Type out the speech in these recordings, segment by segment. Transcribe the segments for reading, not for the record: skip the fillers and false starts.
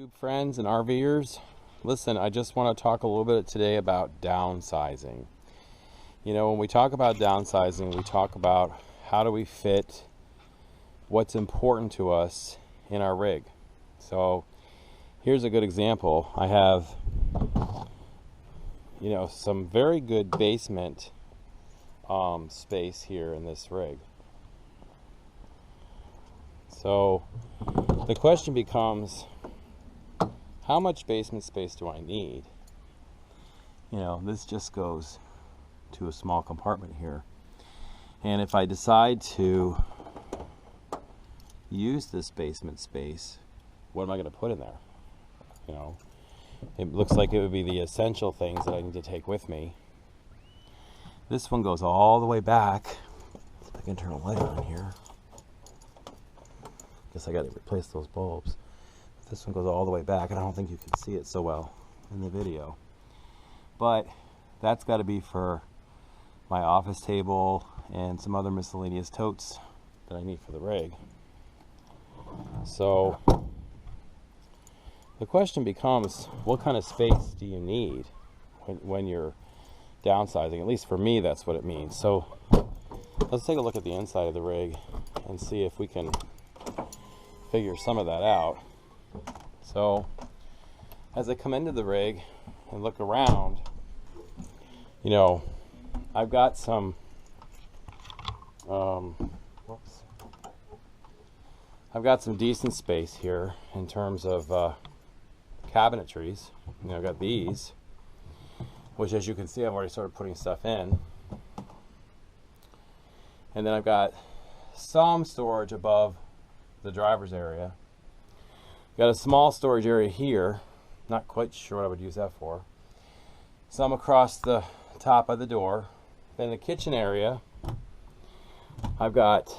YouTube friends and RVers. Listen, I just want to talk a little bit today about downsizing. You know, when we talk about downsizing, we talk about how do we fit what's important to us in our rig. So here's a good example. I have, you know, some very good basement space here in this rig. So the question becomes, how much basement space do I need? You know, this just goes to a small compartment here. And if I decide to use this basement space, what am I going to put in there? You know, it looks like it would be the essential things that I need to take with me. This one goes all the way back. If I can turn a light on here. Guess I got to replace those bulbs. This one goes all the way back, and I don't think you can see it so well in the video. But that's got to be for my office table and some other miscellaneous totes that I need for the rig. So the question becomes, what kind of space do you need when you're downsizing? At least for me, that's what it means. So let's take a look at the inside of the rig and see if we can figure some of that out. So as I come into the rig and look around, you know, I've got some I've got some decent space here in terms of cabinetries. You know, I've got these, which, as you can see, I've already started putting stuff in. And then I've got some storage above the driver's area. Got a small storage area here. Not quite sure what I would use that for. Some across the top of the door. Then the kitchen area, I've got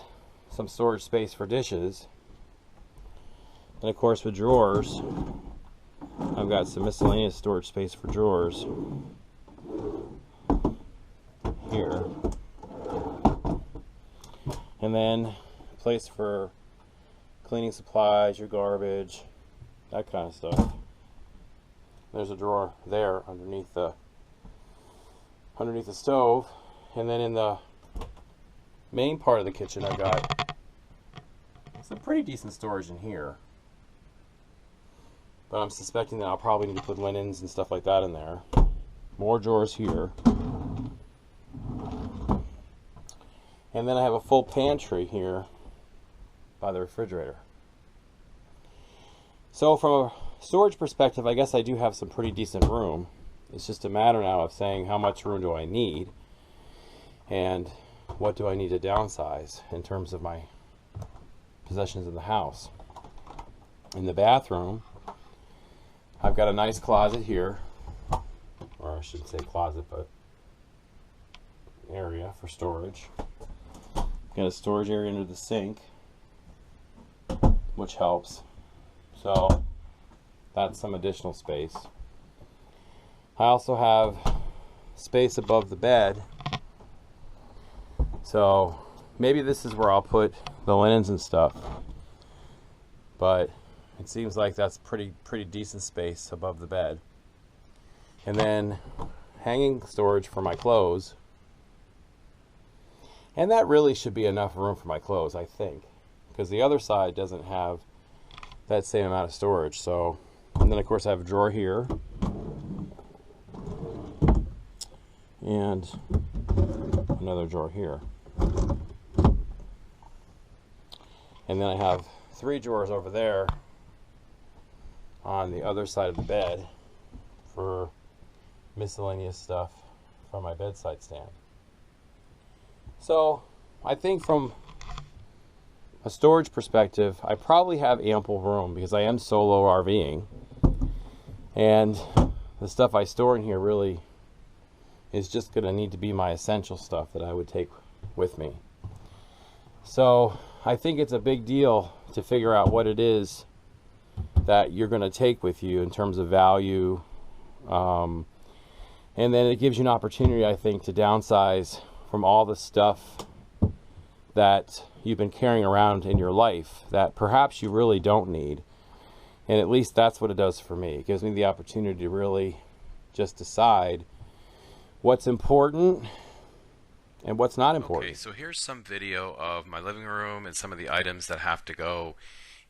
some storage space for dishes. And of course, with drawers, I've got some miscellaneous storage space for drawers here. And then a place for cleaning supplies, your garbage, that kind of stuff. There's a drawer there underneath the stove. And then in the main part of the kitchen, I've got some pretty decent storage in here. But I'm suspecting that I'll probably need to put linens and stuff like that in there. More drawers here. And then I have a full pantry here by the refrigerator. So from a storage perspective, I guess I do have some pretty decent room. It's just a matter now of saying how much room do I need and what do I need to downsize in terms of my possessions in the house. In the bathroom, I've got a nice closet here, or I shouldn't say closet, but area for storage. Got a storage area under the sink, which helps. So that's some additional space. I also have space above the bed. So maybe this is where I'll put the linens and stuff. But it seems like that's pretty decent space above the bed. And then hanging storage for my clothes. And that really should be enough room for my clothes, I think, because the other side doesn't have that same amount of storage. So, and then of course I have a drawer here, and another drawer here, and then I have 3 drawers over there on the other side of the bed for miscellaneous stuff from my bedside stand. So I think from a storage perspective, I probably have ample room because I am solo RVing, and the stuff I store in here really is just going to need to be my essential stuff that I would take with me. So I think it's a big deal to figure out what it is that you're going to take with you in terms of value, and then it gives you an opportunity, I think, to downsize from all the stuff that you've been carrying around in your life that perhaps you really don't need, And at least that's what it does for me. It gives me the opportunity to really just decide what's important and what's not important. Okay, so here's some video of my living room and some of the items that have to go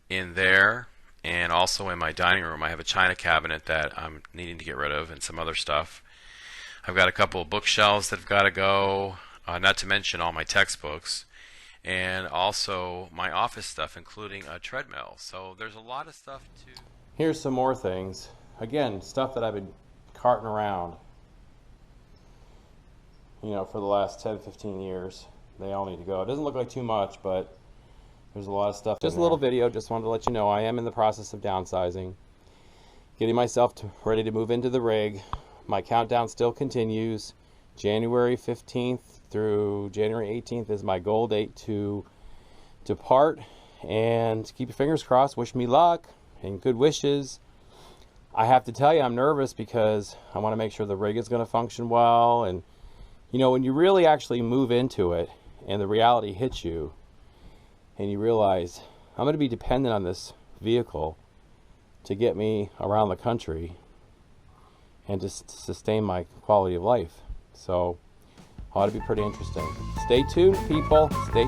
in there, and also in my dining room. I have a china cabinet that I'm needing to get rid of and some other stuff. I've got a couple of bookshelves that have got to go, not to mention all my textbooks, and also my office stuff, including a treadmill. So there's a lot of stuff to... Here's some more things. Again, stuff that I've been carting around, for the last 10, 15 years. They all need to go. It doesn't look like too much, but there's a lot of stuff. Just a little video. Just wanted to let you know I am in the process of downsizing, getting myself ready to move into the rig. My countdown still continues. January 15th through January 18th is my goal date to depart. And keep your fingers crossed. Wish me luck and good wishes. I have to tell you, I'm nervous because I want to make sure the rig is going to function well. And when you really actually move into it and the reality hits you and you realize I'm going to be dependent on this vehicle to get me around the country and just sustain my quality of life. So ought to be pretty interesting. Stay tuned, people. Stay